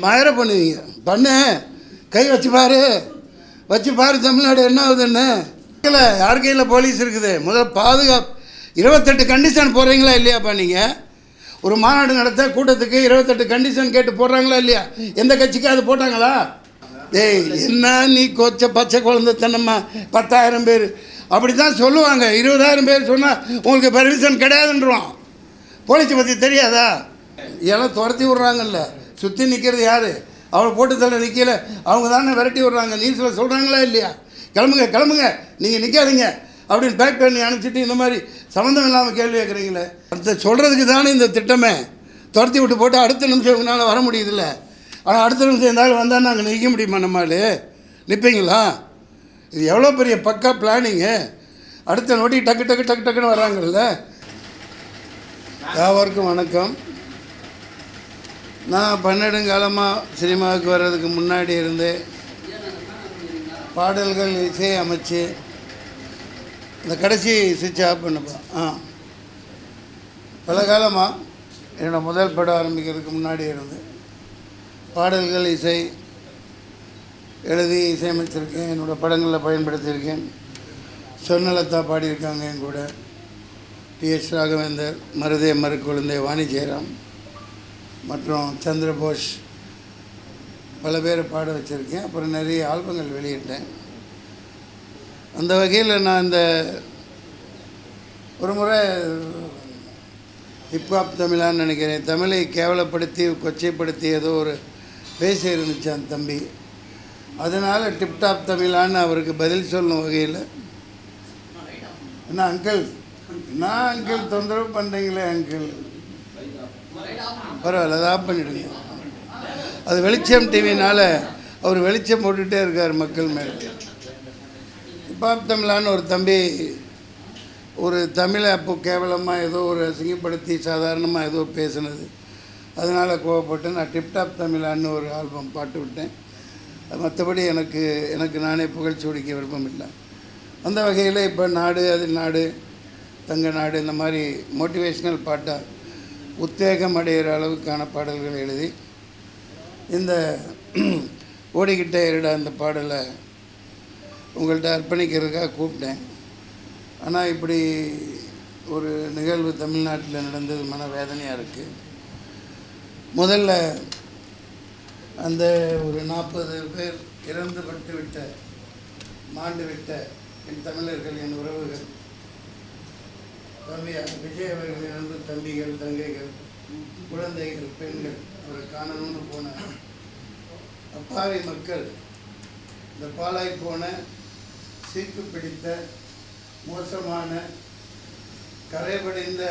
மயிர பண்ணுவீங்க. பண்ணு, கை வச்சு பாரு தமிழ்நாடு என்ன ஆகுதுன்னு. யார் கையில் போலீஸ் இருக்குது? முதல் பாதுகாப்பு. 28 கண்டிஷன் போடுறீங்களா இல்லையாப்பா? நீங்கள் ஒரு மாநாடு நடத்த கூட்டத்துக்கு 28 கண்டிஷன் கேட்டு போடுறாங்களா இல்லையா? எந்த கட்சிக்கு அது போட்டாங்களா? டேய், என்ன நீ பச்சை குழந்தை தன்னம்மா 10,000 பேர் அப்படி தான் சொல்லுவாங்க. 20,000 பேர் சொன்னால் உங்களுக்கு பெர்மிஷன் கிடையாதுன்றான். போலீஸை பற்றி தெரியாதா? எல்லாம் துரத்தி விட்றாங்கல்ல. சுற்றி நிற்கிறது யார்? அவளை போட்டு தள்ள நிற்கல, அவங்க தானே விரட்டி விட்றாங்க. நியூஸில் சொல்கிறாங்களா இல்லையா? கிளம்புங்க நீங்கள் நிற்காதீங்க அப்படின்னு பேக் பண்ணி அனுப்பிச்சிட்டு இந்த மாதிரி சம்மந்தம் இல்லாமல் கேள்வி கேட்குறீங்களே. அடுத்த சொல்கிறதுக்கு தானே இந்த திட்டமே. துரத்தி விட்டு போட்டு அடுத்த நிமிஷம் இவங்களால வர முடியுதில்ல. ஆனால் அடுத்த நிமிஷம் இருந்தாலும் வந்தால் நாங்கள் நிற்க முடியுமா? நம்மளால் நிற்பீங்களா? இது எவ்வளோ பெரிய பக்கா பிளானிங்கு. அடுத்த நோட்டி டக்குன்னு வராங்கல்ல. யாவருக்கும் வணக்கம். நான் 12 காலமாக சினிமாவுக்கு வர்றதுக்கு முன்னாடி இருந்து பாடல்கள் இசை அமைச்சு இந்த கடைசி சுவிட்ச் ஆஃப் பண்ணப்போ பல காலமாக என்னோடய முதல் படம் ஆரம்பிக்கிறதுக்கு முன்னாடி இருந்து பாடல்கள் இசை எழுதி இசையமைச்சிருக்கேன். என்னோடய படங்களில் பயன்படுத்தியிருக்கேன். சொர்ணலதா பாடியிருக்காங்க என் கூட, டி.எஸ். ராகவேந்தர், மருதே மறுக்குழந்தை வாணி ஜெயராம் மற்றும் சந்திரபோஸ் பல பேரை பாட வச்சுருக்கேன். அப்புறம் நிறைய ஆல்பங்கள் வெளியிட்டேன். அந்த வகையில் நான் இந்த ஒரு முறை ஹிப்ஹாப் தமிழான்னு நினைக்கிறேன், தமிழை கேவலப்படுத்தி கொச்சைப்படுத்தி ஏதோ ஒரு பேசி இருந்துச்சு அந்த தம்பி. அதனால் டிப்டாப் தமிழான்னு அவருக்கு பதில் சொல்லும் வகையில், என்ன அங்கிள் தொந்தரவு பண்ணுறீங்களே அங்கிள், பரவாயில்ல அதை ஆஃப் பண்ணிவிடுங்க. அது வெளிச்சம் டிவினால் அவர் வெளிச்சம் போட்டுகிட்டே இருக்கார் மக்கள் மேலே. ஹிப்ஹாப் தமிழான்னு ஒரு தம்பி ஒரு தமிழை அப்போ கேவலமாக ஏதோ ஒரு அசிங்கப்படுத்தி சாதாரணமாக ஏதோ பேசுனது, அதனால் கோவப்பட்டு நான் டிப்டாப் தமிழான்னு ஒரு ஆல்பம் பாட்டு விட்டேன். மற்றபடி எனக்கு நானே புகழ்ச்சி உடிக்க விருப்பம் இல்லை. அந்த வகையில் இப்போ நாடு அதில் நாடு தங்க நாடு இந்த மாதிரி மோட்டிவேஷ்னல் பாட்டாக உத்வேகம் அடைகிற அளவுக்கான பாடல்கள் எழுதி இந்த ஓடிக்கிட்டே இருடா அந்த பாடலை உங்கள்கிட்ட அர்ப்பணிக்கிறதுக்காக கூப்பிட்டேன். ஆனால் இப்படி ஒரு நிகழ்வு தமிழ்நாட்டில் நடந்தது மனவேதனையாக இருக்குது. முதல்ல அந்த ஒரு 40 பேர் மாண்டு விட்ட என் தமிழர்கள், என் உறவுகள், விஜய் அவர்கள் இறந்து தம்பிகள், தங்கைகள், குழந்தைகள், பெண்கள், அவரை காணணும்னு போன அப்பாவி மக்கள், இந்த பாலாய் போன சீக்கு பிடித்த மோசமான கரைபடைந்த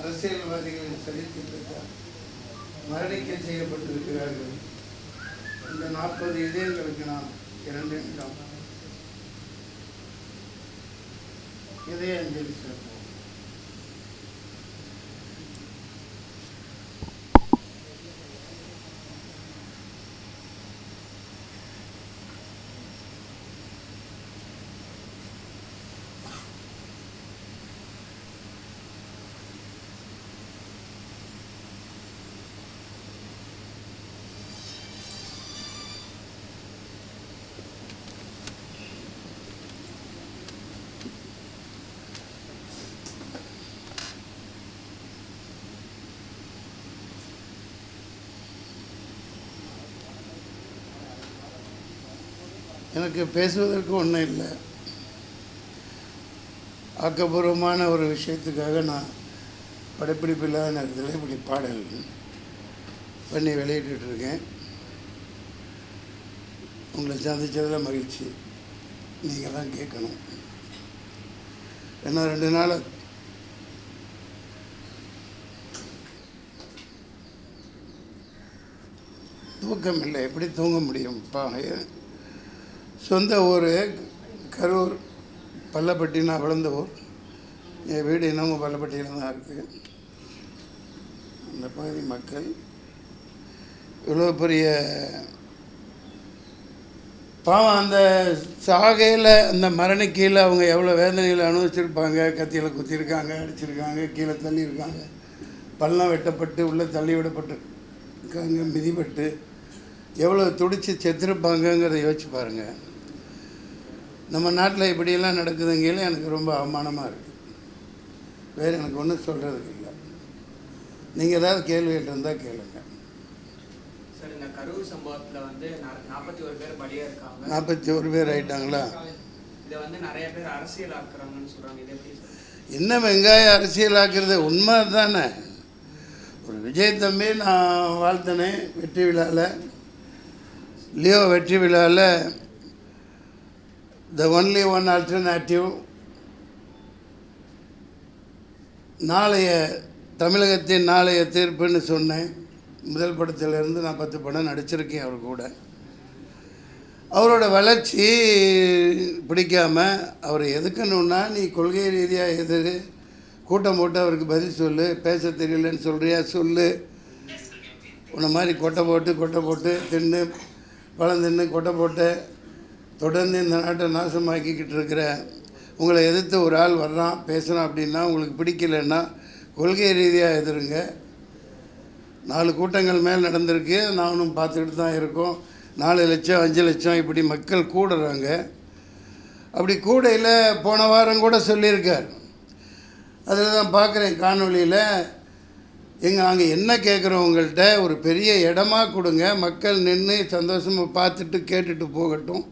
அரசியல்வாதிகளின் சரித்திரத்தால் மரணிக்க செய்யப்பட்டிருக்கிறார்கள். இந்த 40 இதயங்களுக்கு நாம் 2 நிமிடம் இதய அஞ்சலி செலுத்துவோம். எனக்கு பேசுவதற்கு ஒன்றும் இல்லை. ஆக்கப்பூர்வமான ஒரு விஷயத்துக்காக நான் படப்பிடிப்பு இல்லாத நேரத்தில் இப்படி பாடல் பண்ணி வெளியிட்டுருக்கேன். உங்களை சந்தித்ததில் மகிழ்ச்சி. நீங்கள் தான் கேட்கணும். ஏன்னா 2 நாள் தூக்கம் இல்லை. எப்படி தூங்க முடியும்ப்பா? சொந்த ஊர் கரூர், பள்ளப்பட்டி. நான் வளர்ந்த ஊர். என் வீடு இன்னமும் பள்ளப்பட்டியில் தான் இருக்குது. அந்த பகுதி மக்கள் இவ்வளோ பெரிய பாவம். அந்த சாகையில் அந்த மரணிக்கையில் அவங்க எவ்வளோ வேதனையில் அனுபவிச்சிருப்பாங்க. கத்தியில் குத்திருக்காங்க, அடிச்சிருக்காங்க, கீழே தள்ளியிருக்காங்க, பள்ளம் வெட்டப்பட்டு உள்ளே தள்ளி விடப்பட்டு இருக்காங்க, மிதிப்பட்டு எவ்வளோ துடித்து செத்துருப்பாங்கங்கிறத யோசிச்சு பாருங்கள். நம்ம நாட்டில் இப்படியெல்லாம் நடக்குதுங்கையில் எனக்கு ரொம்ப அவமானமாக இருக்குது. வேறு எனக்கு ஒன்றும் சொல்கிறதுக்கு இல்லை. நீங்கள் ஏதாவது கேள்விகள் இருந்தால் கேளுங்க. சார், இந்த கரூர் சம்பவத்தில் வந்து 41 பேர் பலியாக இருக்காங்க. 41 பேர் ஆகிட்டாங்களா? இதை வந்து நிறைய பேர் அரசியல் ஆக்குறாங்கன்னு சொல்கிறாங்க. இதை எப்படி சார்? என்ன வெங்காயம் அரசியலாக்குறது? உண்மை தானே. ஒரு விஜய் தம்பி நான் வாழ்த்தினேன் வெற்றி விழாவில், லியோ வெற்றி விழாவில். The only one alternative. நாளைய தமிழகத்தின் நாளைய தீர்ப்புன்னு சொன்னேன். முதல் படத்திலிருந்து நான் 10 படம் நடிச்சிருக்கேன் அவர் கூட. அவரோட வளர்ச்சி பிடிக்காமல் அவரை எதுக்கணுன்னா, நீ கொள்கை ரீதியாக எதிர் கூட்டம் போட்டு அவருக்கு பதில் சொல்லு, பேச தெரியலன்னு சொல்கிறியா சொல்லு. உன்னை மாதிரி கொட்டை போட்டு தின்னு பழம் தின்னு கொட்டை போட்டு தொடர்ந்து இந்த நாட்டை நாசமாக்கிக்கிட்டு இருக்கிற உங்களை எதிர்த்து ஒரு ஆள் வர்றான் பேசுகிறான் அப்படின்னா, உங்களுக்கு பிடிக்கலைன்னா கொள்கை ரீதியாக எதிருங்க. 4 கூட்டங்கள் மேல் நடந்திருக்கு, நானும் பார்த்துக்கிட்டு தான் இருக்கோம். 4 லட்சம் 5 லட்சம் இப்படி மக்கள் கூடுறாங்க. அப்படி கூடையில் போன வாரம் கூட சொல்லியிருக்கார். அதில் தான் பார்க்குறேன் காணொலியில். நாங்கள் என்ன கேட்குறோம், உங்கள்கிட்ட ஒரு பெரிய இடமா கொடுங்க, மக்கள் நின்று சந்தோஷமாக பார்த்துட்டு கேட்டுட்டு போகட்டும்.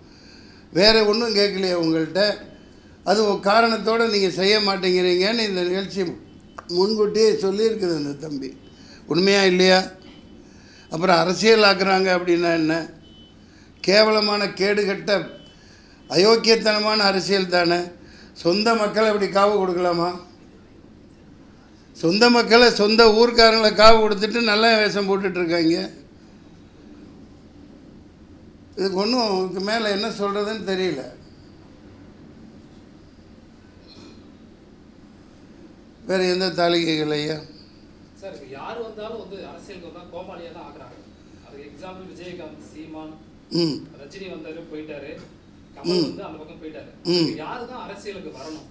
வேறு ஒன்றும் கேட்கலையே உங்கள்கிட்ட. அது ஒரு காரணத்தோடு நீங்கள் செய்ய மாட்டேங்கிறீங்கன்னு இந்த நிகழ்ச்சி முன்கூட்டியே சொல்லியிருக்குது அந்த தம்பி. உண்மையா இல்லையா? அப்புறம் அரசியல் ஆக்குறாங்க அப்படின்னா என்ன? கேவலமான கேடுகட்ட அயோக்கியத்தனமான அரசியல் தானே. சொந்த மக்களை அப்படி காவு கொடுக்கலாமா? சொந்த மக்களை சொந்த ஊர்க்காரங்களை காவு கொடுத்துட்டு நல்ல வேஷம் போட்டுட்ருக்காங்க. இதுக்கு ஒன்றும் இதுக்கு மேலே என்ன சொல்கிறதுன்னு தெரியல. வேறு எந்த தாளிகைகள் ஐயா? சார், யார் வந்தாலும் வந்து அரசியலுக்கு வந்தால் கோமாளியாக தான் ஆக்குறாங்க. அதுக்கு எக்ஸாம்பிள் விஜயகாந்த், சீமான், ரஜினி வந்தாரு போயிட்டாரு, கமல் வந்து அந்த பக்கம் போயிட்டாரு. யாரு தான் அரசியலுக்கு வரணும்?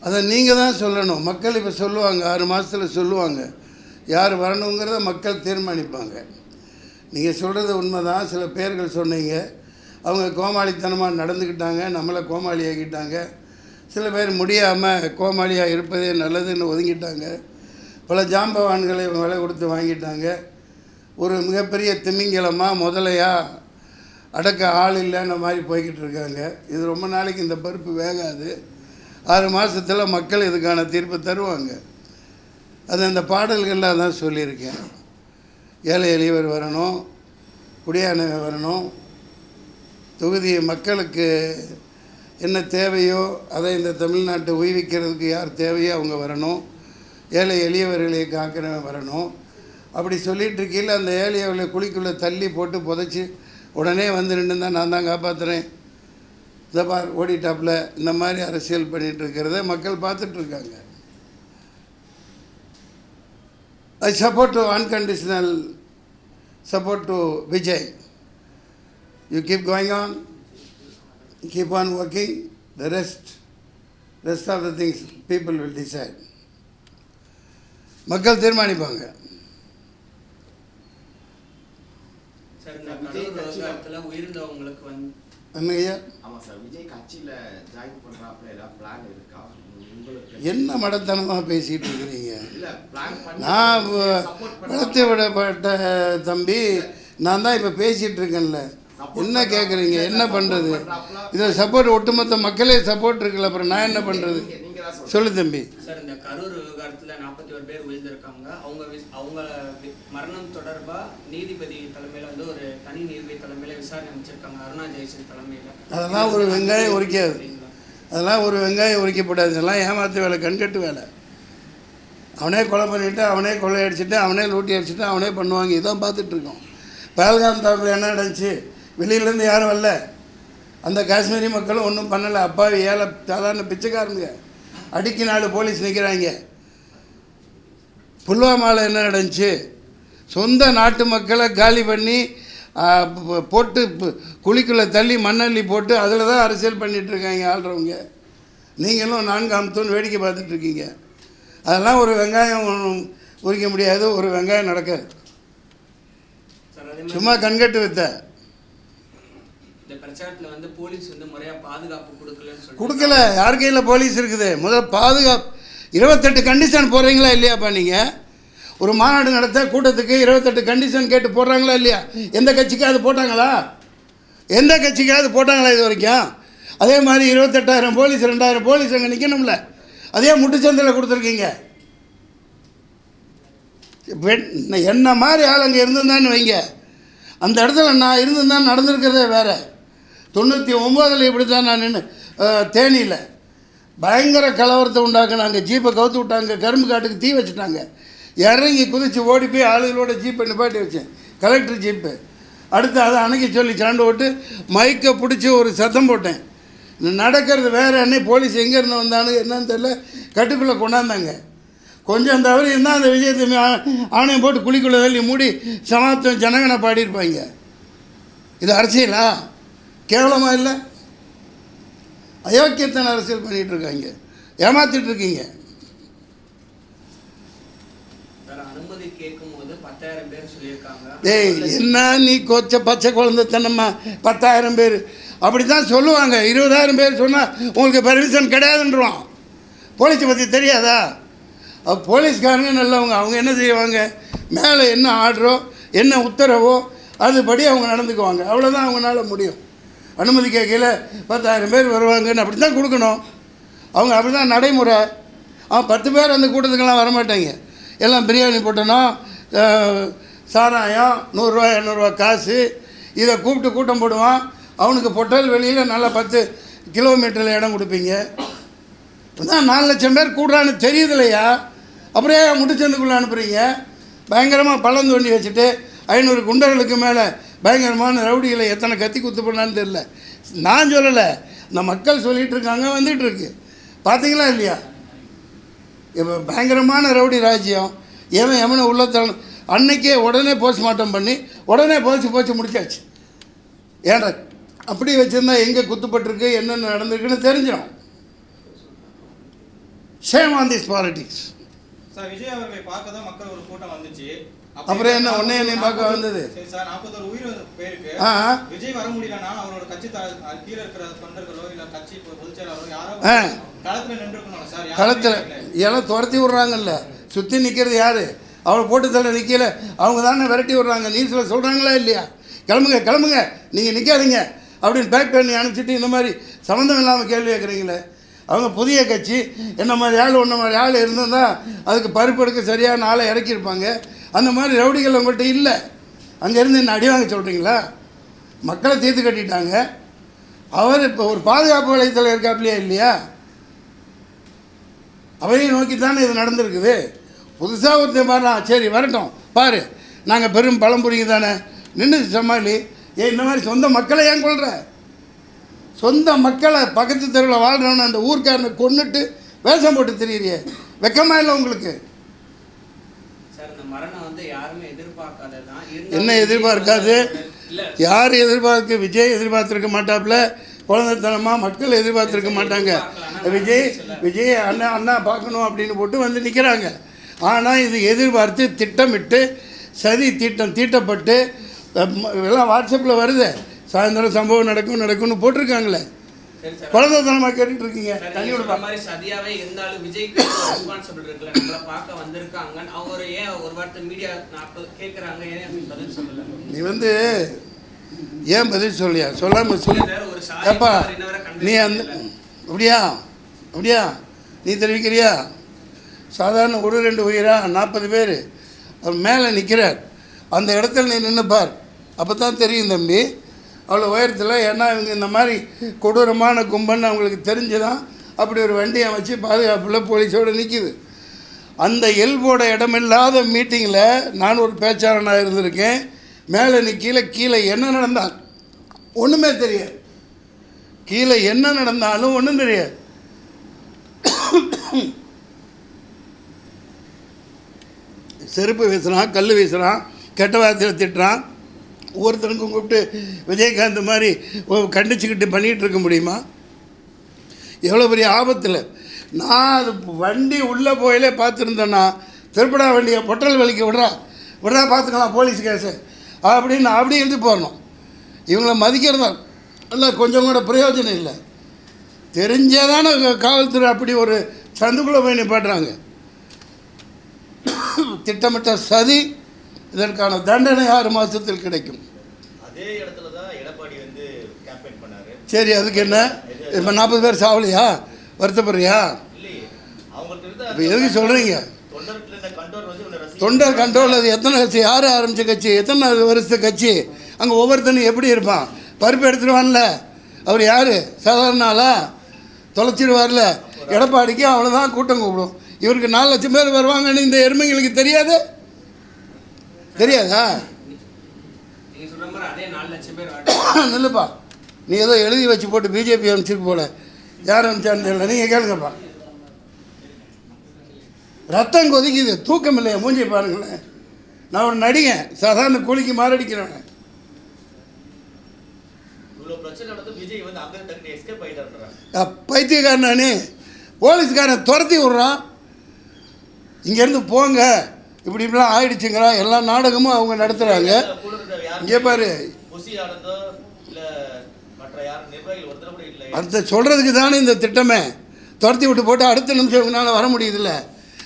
அதை நீங்கள் தான் சொல்லணும். மக்கள் இப்போ சொல்லுவாங்க, 6 மாதத்தில் சொல்லுவாங்க யார் வரணுங்கிறத மக்கள் தீர்மானிப்பாங்க. நீங்கள் சொல்கிறது உண்மை தான். சில பேர்கள் சொன்னீங்க, அவங்க கோமாளித்தனமாக நடந்துக்கிட்டாங்க, நம்மளை கோமாளி ஆக்கிட்டாங்க. சில பேர் முடியாமல் கோமாளியாக இருப்பதே நல்லதுன்னு ஒதுங்கிட்டாங்க. பல ஜாம்பவான்களை விலை கொடுத்து வாங்கிட்டாங்க. ஒரு மிகப்பெரிய திமிங்கலமாக முதலையாக அடக்க ஆள் இல்லைன்ற மாதிரி போய்கிட்டு இருக்காங்க. இது ரொம்ப நாளைக்கு இந்த பருப்பு வேகாது. 6 மாதத்தில் மக்கள் இதுக்கான தீர்ப்பு தருவாங்க. அது அந்த பாடல்களில் தான் சொல்லியிருக்கேன். ஏழை எளியவர் வரணும், குடியானவை வரணும், தொகுதி மக்களுக்கு என்ன தேவையோ அதை இந்த தமிழ்நாட்டை உய்விக்கிறதுக்கு யார் தேவையோ அவங்க வரணும், ஏழை எளியவர்களை காக்கிறவன் வரணும். அப்படி சொல்லிகிட்டு இருக்கையில் அந்த ஏழையவர்களை குழிக்குள்ளே தள்ளி போட்டு புதைச்சி உடனே வந்து நின்று தான் நான் தான் காப்பாற்றுறேன், இந்த பார் ஓடிட்டாப்பில், இந்த மாதிரி அரசியல் பண்ணிகிட்டு இருக்கிறத மக்கள் பார்த்துட்ருக்காங்க. I support to unconditional support to Vijay. You keep going on, keep on working, the rest of the things people will decide. மக்கள் தீர்மானிப்பாங்க. சார், இந்த விஜய் கட்சியில் உயிர்ந்தவங்களுக்கு வந்து என்னையா? ஆமாம் சார், விஜய் கட்சியில் ஜாயின் பண்ணுறாப்புல ஏதாவது பிளான் இருக்கா உங்களுக்கு? என்ன மடத்தனமாக பேசிகிட்டு இருக்கிறீங்க? இல்லை, பிளான் பண்ணி நான் வளர்த்து விடப்பட்ட தம்பி, நான் தான் இப்போ பேசிகிட்டு இருக்கேன்ல. என்ன கேட்குறீங்க? என்ன பண்ணுறது? இதில் சப்போர்ட் ஒட்டுமொத்த மக்களே சப்போர்ட் இருக்குல்ல, அப்புறம் நான் என்ன பண்ணுறது? சொல்லு தம்பி. சார், இந்த கரூர் விவகாரத்தில் 41 பேர் உயிர்ந்திருக்காங்க. அவங்க மரணம் தொடர்பாக நீதிபதி தலைமையில் வந்து ஒரு தனி நீதிபதி தலைமையில் விசாரணை அமைச்சிருக்காங்க, அருணா ஜெயசிங் தலைமையில். அதெல்லாம் ஒரு வெங்காயம் உரிக்காது. அதெல்லாம் ஒரு வெங்காயம் உரிக்கப்படாது. இதெல்லாம் ஏமாத்து வேலை, கண்கட்டு வேலை. அவனே கொலை பண்ணிவிட்டு, அவனே கொள்ளை அடிச்சுட்டு, அவனே லூட்டி அடிச்சுட்டு, அவனே பண்ணுவாங்க. இதான் பார்த்துட்ருக்கோம். பஹல்காம் தாக்குல என்ன நடந்துச்சு? வெளியிலேருந்து யாரும் வரல. அந்த காஷ்மீரி மக்களும் ஒன்றும் பண்ணலை. அப்பாவி ஏழை சாதாரண பிச்சைக்காரனுங்க. அடிக்கி 4 போலீஸ் நிற்கிறாங்க. புல்வாமாவில் என்ன நடந்துச்சு? சொந்த நாட்டு மக்களை காலி பண்ணி போட்டு குழிக்குள்ளே தள்ளி மண்ணள்ளி போட்டு அதில் தான் அரசியல் பண்ணிகிட்ருக்காங்க ஆள்றவங்க. நீங்களும் 4ஆம் தூண் வேடிக்கை பார்த்துட்ருக்கீங்க. அதெல்லாம் ஒரு வெங்காயம் உரிக்க முடியாது, ஒரு வெங்காயம் நடக்காது. சார் அதே மாதிரி சும்மா கண்கட்டு வித்த இந்த பிரச்சாரத்தில் வந்து போலீஸ் வந்து முறையாக பாதுகாப்பு கொடுக்கலன்னு சொல்லி கொடுக்கல. யார் கையில் போலீஸ் இருக்குது? முதல் பாதுகாப்பு 28 கண்டிஷன் போடுறீங்களா இல்லையாப்பா? நீங்கள் ஒரு மாநாடு நடத்த கூட்டத்துக்கு 28 கண்டிஷன் கேட்டு போடுறாங்களா இல்லையா? எந்த கட்சிக்காவது போட்டாங்களா? எந்த கட்சிக்காவது போட்டாங்களா இது வரைக்கும்? அதே மாதிரி 28,000 போலீஸ் 2,000 போலீஸ் அங்கே நிற்கணும்ல. அதே முட்டுச்சந்தையில் கொடுத்துருக்கீங்க. என்ன மாதிரி ஆள் அங்கே இருந்திருந்தான்னு வைங்க, அந்த இடத்துல நான் இருந்திருந்தான்னு நடந்திருக்கிறதே வேறு. 99 இப்படி தான் நான் நின்று தேனியில் பயங்கர கலவரத்தை உண்டாக்குனாங்க. ஜீப்பை கவுத்து விட்டாங்க, கரும்பு காட்டுக்கு தீ வச்சுட்டாங்க. இறங்கி குதித்து ஓடி போய் ஆளுகளோட ஜீப்பை நிப்பாட்டி வச்சேன், கலெக்டர் ஜீப்பு. அடுத்து அதை அணைக்க சொல்லி சண்டை போட்டு மைக்கை பிடிச்சி ஒரு சத்தம் போட்டேன். நடக்கிறது வேறு. அன்னைக்கு போலீஸ் எங்கேருந்து வந்தானு என்னன்னு தெரியல, கட்டுக்குள்ளே கொண்டாந்தாங்க. கொஞ்சம் தவறி இருந்தால் அந்த விஜயத்தை ஆணையம் போட்டு குழிக்குள்ளே தள்ளி மூடி சமாப்தம் ஜனகனை பாடியிருப்பாங்க. இது அரசியலா? கேவலமாக இல்லை? அயோக்கியத்தன அரசியல் பண்ணிகிட்டு இருக்காங்க, ஏமாற்றிட்டு இருக்கீங்க. அனுமதி கேட்கும் போது 10,000 பேர் சொல்லியிருக்காங்க. டேய், என்ன நீ பச்சை குழந்தைத்தனமா 10,000 பேர் அப்படி தான் சொல்லுவாங்க. 20,000 பேர் சொன்னால் உங்களுக்கு பெர்மிஷன் கிடையாதுன்றான். போலீஸை பற்றி தெரியாதா? போலீஸ்காரங்க நல்லவங்க. அவங்க என்ன செய்வாங்க? மேலே என்ன ஆர்டரோ என்ன உத்தரவோ அதுபடி அவங்க நடந்துக்குவாங்க. அவ்வளோதான் அவங்களால முடியும். அனுமதி கேட்கல 10,000 பேர் வருவாங்கன்னு அப்படி தான் கொடுக்கணும். அவங்க அப்படி தான் நடைமுறை. 10 பேர் அந்த கூட்டத்துக்கெல்லாம் வரமாட்டாங்க. எல்லாம் பிரியாணி போட்டோன்னா சாராயம் 100 ரூபா 200 ரூபா காசு இதை கூப்பிட்டு கூட்டம் போடுவான். அவனுக்கு பொட்டல் வெளியில் நல்லா 10 கிலோமீட்டரில் இடம் கொடுப்பீங்க. தான் 4 லட்சம் பேர் கூடுறான்னு தெரியுது இல்லையா? அப்படியே முட்டுச்சந்துக்குள்ளே அனுப்புகிறீங்க. பயங்கரமாக பள்ளம் தோண்டி வச்சுட்டு 500 குண்டர்களுக்கு மேலே பயங்கரமான ரவுடிகளை எத்தனை கத்தி குத்து பண்ணான்னு தெரில. நான் சொல்லலை, இந்த மக்கள் சொல்லிகிட்டு இருக்காங்க, வந்துகிட்ருக்கு. பார்த்தீங்களா இல்லையா? இப்போ பயங்கரமான ரவுடி ராஜ்யம். எவனை உள்ளத்தன அன்னைக்கே உடனே போஸ்ட்மார்ட்டம் பண்ணி உடனே போச்சு முடிச்சாச்சு. ஏன்டா அப்படி வச்சுருந்தா எங்கே குத்துப்பட்டிருக்கு என்னென்ன நடந்திருக்குன்னு தெரிஞ்சிடும். Shame on this politics. Sir, Vijay அவர்களை பார்க்க தான் மக்கள் ஒரு கூட்டம் வந்துச்சு. அப்புறம் என்ன ஒன்னே பார்க்க வந்தது? சரி சார், 41 உயிர் பேருக்கு விஜய் வர முடியலன்னா அவரோட கட்சி கீழே இருக்கிற தொண்டர்களோ இல்லை கட்சி பொதுச்செயலாளரோ யாரோ களத்தில் நின்றுக்கணும் சார். களத்தில் எல்லாம் துரத்தி விட்றாங்கல்ல. சுற்றி நிற்கிறது யார்? அவளை போட்டு தள்ள நிற்கல, அவங்க தானே விரட்டி விட்றாங்க. நியூஸில் சொல்கிறாங்களா இல்லையா? கிளம்புங்க நீங்கள் நிற்காதீங்க அப்படின்னு பேக் பண்ணி அனுப்பிச்சிட்டு இந்த மாதிரி சம்மந்தம் இல்லாமல் கேள்வி கேட்குறீங்களே. அவங்க புதிய கட்சி, என்ன மாதிரி ஆள் இருந்திருந்தால் அதுக்கு பருப்பு எடுக்க சரியான ஆளை இறக்கியிருப்பாங்க. அந்த மாதிரி ரவுடிகள் உங்கள்கிட்ட இல்லை. அங்கேருந்து என்ன அடி வாங்க சொல்கிறீங்களா? மக்களை தீர்த்து கட்டிட்டாங்க. அவர் இப்போ ஒரு பாதுகாப்பு வளையத்தில் இருக்காப்லையா இல்லையா? அவரையும் நோக்கி தானே இது நடந்திருக்குது. புதுசாக ஒருத்தர் பாருலாம், சரி வரட்டும் பாரு, நாங்கள் பெரும் பழம்புரிங்க தானே நின்று சமாளி. இந்த மாதிரி சொந்த மக்களை ஏன் கொள்கிற? சொந்த மக்களை பக்கத்து தெருவில் வாழ்கிறவன அந்த ஊர்க்காரனை கொன்னுட்டு வேஷம் போட்டு தெரியுறியே, வெக்கமா இல்லை உங்களுக்கு? சார், இந்த மரணம் வந்து யாருமே எதிர்பார்க்காததான். என்ன எதிர்பார்க்காது? யார் எதிர்பார்க்கு? விஜய் எதிர்பார்த்துருக்க மாட்டாப்புல. குழந்தைத்தனமாக மக்கள் எதிர்பார்த்துருக்க மாட்டாங்க. விஜய் அண்ணா பார்க்கணும் அப்படின்னு போட்டு வந்து நிற்கிறாங்க. ஆனால் இது எதிர்பார்த்து திட்டமிட்டு சதி தீட்டப்பட்டு எல்லாம் வாட்ஸ்அப்பில் வருது. சாயந்தரம் சம்பவம் நடக்கும்னு போட்டிருக்காங்களே. குழந்தைத்தனமாக கேட்டுட்டு இருக்கீங்க. தண்ணியோட மாதிரி சதியாவே இருந்தாலும் விஜய்க்கு ரெஸ்பான்சிபிள் இருக்குல்ல, நம்மளை பார்க்க வந்திருக்காங்க. அவங்க ஒரு வார்த்தை மீடியா கேட்குறாங்க, ஏன் பதில் சொல்லல? நீ வந்து ஏன் பதில் சொல்லியா? சொல்லாமல் சொல்லி ஏப்பா நீ அந்த அப்படியா நீ தெரிவிக்கிறியா? சாதாரண 1-2 உயிரா 40 பேர் அவர் மேலே நிற்கிறார். அந்த இடத்துல நீ நின்றுப்பார், அப்போ தான் தெரியும் தம்பி அவ்வளோ உயரத்தில். ஏன்னா இவங்க இந்த மாதிரி கொடூரமான கும்பல்னு அவங்களுக்கு தெரிஞ்சுதான் அப்படி ஒரு வண்டியை வச்சு பாதுகாப்பில் போலீஸோடு நிற்கிது. அந்த எல்போட இடமில்லாத மீட்டிங்கில் நான் ஒரு பேச்சாளனாக இருந்திருக்கேன். மேலே கீழே என்ன நடந்தால் ஒன்றுமே தெரியாது. கீழே என்ன நடந்தாலும் ஒன்றும் தெரியாது. செருப்பு வீசுகிறான், கல் வீசுகிறான், கெட்ட வார்த்தையில் திட்டுறான். ஒவ்வொருத்தருக்கும் கூப்பிட்டு விஜயகாந்த் மாதிரி கண்டிச்சுக்கிட்டு பண்ணிகிட்டு இருக்க முடியுமா? எவ்வளோ பெரிய ஆபத்தில். நான் அது வண்டி உள்ளே போயிலே பார்த்துருந்தேன்னா திருப்படா வண்டியை பொட்டல் வலிக்க விட்றா பார்த்துக்கலாம் போலீஸ் கேஸு அப்படின்னு அப்படி எழுதி போடணும். இவங்கள மதிக்கிறதா இல்லை, கொஞ்சம் கூட பிரயோஜனம் இல்லை. தெரிஞ்சாதானே காவல்துறை அப்படி ஒரு சந்துக்குள்ளே போய் நிப்பாட்டுறாங்க. திட்டமிட்ட சதி. இதற்கான தண்டனை 6 மாதத்தில் கிடைக்கும். அதே இடத்துல தான் எடப்பாடி வந்து கேம்பெயின் பண்ணாரு. சரி, அதுக்கு என்ன இப்போ 40 பேர் சாவலையா? வருத்தப்படுறியா? இல்லையே, அவங்களுக்கு இருந்த இப்போ எதுக்கு சொல்கிறீங்க? தொண்டர்கிட்ட இருந்த கண்ட்ரோல் வந்து இவனை ரசிகர் தொண்டர் கண்ட்ரோல். அது எத்தனை கட்சி? யார் ஆரம்பித்த கட்சி? எத்தனை வருஷத்து கட்சி? அங்கே ஒவ்வொருத்தனும் எப்படி இருப்பான்? பருப்பு எடுத்துருவான்ல. அவர் யார்? சாதாரண ஆளா? தொலைச்சிடுவார்ல. எடப்பாடிக்கு அவ்வளோதான் கூட்டம் கூப்பிடும். இவருக்கு 4 லட்சம் பேர் வருவாங்கன்னு இந்த எருமைங்களுக்கு தெரியாது? தெரியாதா? நீங்க சொல்ற மாதிரி அதே 4 லட்சம் பேர் நில்லுப்பா, நீ ஏதோ எழுதி வச்சு போட்டு பிஜேபி அனுப்பிச்சிட்டு போல. யார் அனுப்பிச்சான்னு தெரியல. நீங்கள் கேளுங்கப்பா. ரத்தம் கொதிக்குது, தூக்கம் இல்லையா? மூஞ்சி பாருங்களேன். நான் ஒரு நடிகன், சாதாரண கூலிக்கு மாரடிக்கிறேன். இவ்வளவு பிரச்சனை நடந்து விஜய் வந்து அங்க தட்டி எஸ்கேப் ஆயிட்டாருன்றாங்க. பைத்தியக்காரனே, போலீஸ்காரன் துரத்தி விட்றான். இங்கேருந்து போங்க, இப்படி இப்படிலாம் ஆயிடுச்சுங்கிறான். எல்லா நாடகமும் அவங்க நடத்துகிறாங்க. கூட இருந்த யார் இங்கே பாரு, புசி ஆனந்தோ இல்ல மற்ற யார் நிர்வாகிகள் ஒருத்தர் கூட இல்லை. அந்த சொல்கிறதுக்கு தானே இந்த திட்டமே. துரத்தி விட்டு போட்டு அடுத்த நிமிஷம் இவங்களால வர முடியுதுல்ல.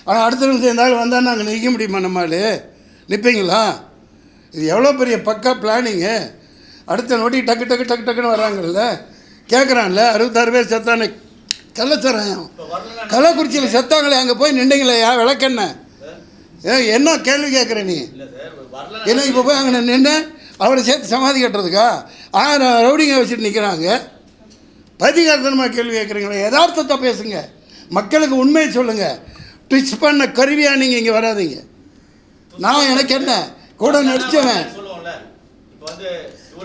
ஆனால் அடுத்த நிமிஷம் இருந்தாலும் வந்தால் நாங்கள் நிற்க முடியுமா? நம்மளால் நிற்பீங்களா? இது எவ்வளோ பெரிய பக்கா பிளானிங்கு. அடுத்த நொடி டக்கு டக்கு டக்கு டக்குன்னு வர்றாங்கல்ல. கேட்குறான்ல, 66 பேர் செத்தானே கள்ளச்சாராயம் கள்ளக்குறிச்சியில் செத்தாங்களே, அங்கே போய் நின்றீங்களே விளக்கென்ன? என்ன கேள்வி கேட்குற நீ? ஏன்னா இப்போ போய் அங்கே நின்று அவரை சேர்த்து சமாதி கட்டுறதுக்கா 1000 ரவுடிங்க வச்சுட்டு நிற்கிறாங்க. பதிகாரத்தனமாக கேள்வி கேட்குறீங்களா? யதார்த்தத்தை பேசுங்க, மக்களுக்கு உண்மையை சொல்லுங்கள். ட்விச் பண்ண கருவியாக நீங்கள் இங்கே வராதீங்க. நான் எனக்கு என்ன கூட நடித்தவன்.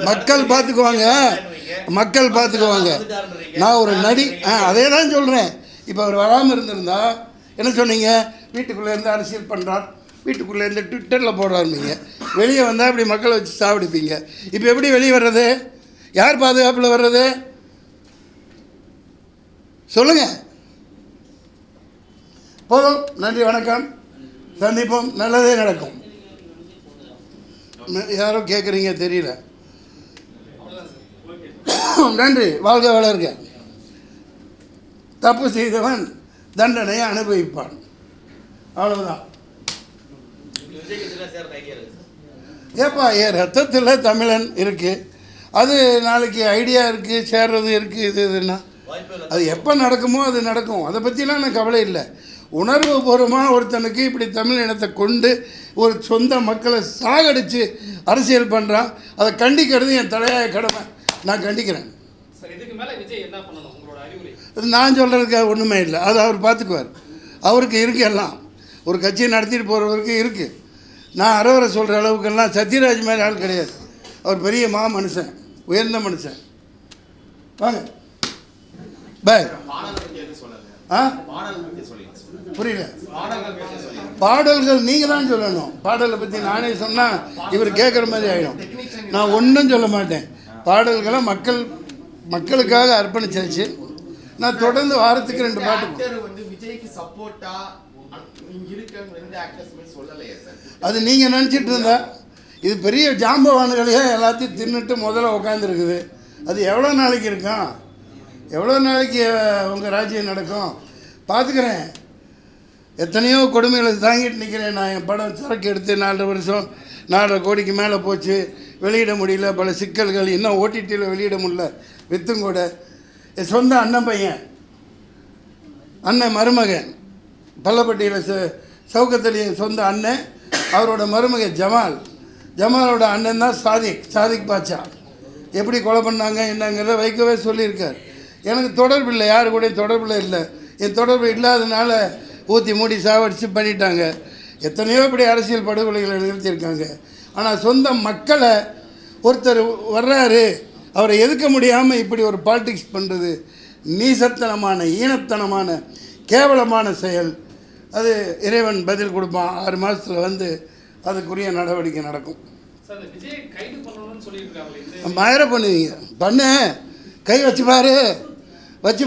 மக்கள் பார்த்துக்குவாங்க, மக்கள் பார்த்துக்குவாங்க. நான் ஒரு நடி, அதே தான் சொல்கிறேன். இப்போ அவர் வராமல் இருந்திருந்தா என்ன சொன்னீங்க? வீட்டுக்குள்ளேருந்து அரசியல் பண்ணுறார், வீட்டுக்குள்ளேருந்து ட்விட்டரில் போடுறாருப்பீங்க. வெளியே வந்தால் இப்படி மக்களை வச்சு சாப்பிடுப்பீங்க. இப்போ எப்படி வெளியே வர்றது? யார் பாதுகாப்பில் வர்றது? சொல்லுங்கள். போதும், நன்றி, வணக்கம், சந்திப்போம், நல்லதே நடக்கும். யாரோ கேட்குறீங்க தெரியல. நன்றி, வாழ்க வளர்க. தப்பு செய்தவன் தண்டனையை அனுபவிப்பான். அவ்வளவுதான். ஏப்பா, என் ரத்தத்தில் தமிழன் இருக்குது. அது நாளைக்கு ஐடியா இருக்குது, சேர்றது இருக்குது. இதுன்னா அது எப்போ நடக்குமோ அது நடக்கும். அதை பற்றிலாம் எனக்கு கவலை இல்லை. உணர்வு பூர்வமாக ஒருத்தனுக்கு இப்படி தமிழ் இனத்தை கொண்டு ஒரு சொந்த மக்களை சாகடித்து அரசியல் பண்ணுறான். அதை கண்டிக்கிறது என் தலையாய கடமை. நான் கண்டிக்கிறேன். நான் சொல்கிறதுக்கு ஒன்றுமே இல்லை. அது அவர் பார்த்துக்குவார். அவருக்கு இருக்கு எல்லாம். ஒரு கட்சியை நடத்திட்டு போகிறவருக்கு இருக்குது. நான் அறவரை சொல்கிற அளவுக்கெல்லாம் சத்யராஜ் மாதிரி ஆள் கிடையாது. அவர் பெரிய மனுஷன், உயர்ந்த மனுஷன். வாங்க பாய். புரியல. பாடல்கள் நீங்கள் தான் சொல்லணும். பாடலை பற்றி நானே சொன்னால் இவர் கேட்குற மாதிரி ஆகிடும். நான் ஒன்றும் சொல்ல மாட்டேன். பாடல்களை மக்களுக்காக அர்ப்பணிச்சாச்சு. நான் தொடர்ந்து வாரத்துக்கு 2 பாட்டு. அது நீங்கள் நினச்சிட்டு இருந்தா இது பெரிய ஜாம்பவான்களையே எல்லாத்தையும் தின்னுட்டு முதல்ல உட்காந்துருக்குது. அது எவ்வளோ நாளைக்கு இருக்கும்? எவ்வளோ நாளைக்கு உங்கள் ராஜ்யம் நடக்கும்? பார்த்துக்கிறேன். எத்தனையோ கொடுமைகளை தாங்கிட்டு நிற்கிறேன். நான் என் படம் சரக்கு எடுத்து 4 வருஷம் 4.5 கோடிக்கு மேலே போச்சு. வெளியிட முடியல. பல சிக்கல்கள். இன்னும் ஓடிடியில் வெளியிட முடியல. வித்தும் கூட. என் சொந்த அண்ணன் பையன், அண்ணன் மருமகன், பள்ளப்பட்டியில் சவுக்கத்தலி சொந்த அண்ணன். அவரோட மருமகன் ஜமாலோட அண்ணன் தான் சாதிக் பாட்சா. எப்படி கொலை பண்ணாங்க என்னங்கிறத வைக்கவே சொல்லியிருக்கார். எனக்கு தொடர்பு இல்லை, யாரு கூட தொடர்பில் இல்லை. என் தொடர்பு இல்லாததுனால ஊற்றி மூடி சாவடிச்சு பண்ணிட்டாங்க. எத்தனையோ இப்படி அரசியல் படுகொலைகளை நிறுத்தியிருக்காங்க. ஆனால் சொந்த மக்களை ஒருத்தர் வர்றாரு, அவரை எதுக்க முடியாமல் இப்படி ஒரு பாலிடிக்ஸ் பண்ணுறது நீசத்தனமான, ஈனத்தனமான, கேவலமான செயல். அது இறைவன் பதில் கொடுப்பான். 6 மாதத்தில் வந்து அதுக்குரிய நடவடிக்கை நடக்கும். மயிர பண்ணுவீங்க. பண்ணு, கை வச்சு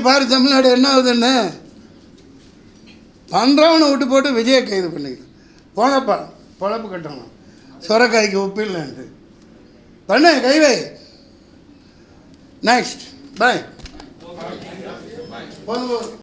பாரு தமிழ்நாடு என்ன ஆகுதுன்னு. பண்ணுறவனை விட்டு போட்டு விஜயை கைது பண்ணிக்கலாம். போங்கப்பா, பொழப்பு கட்டணும். சொரக்காய்க்கு உப்பு இல்லைன்ட்டு. பண்ணு கை வை. நெக்ஸ்ட் பாய் போதும் போதும்.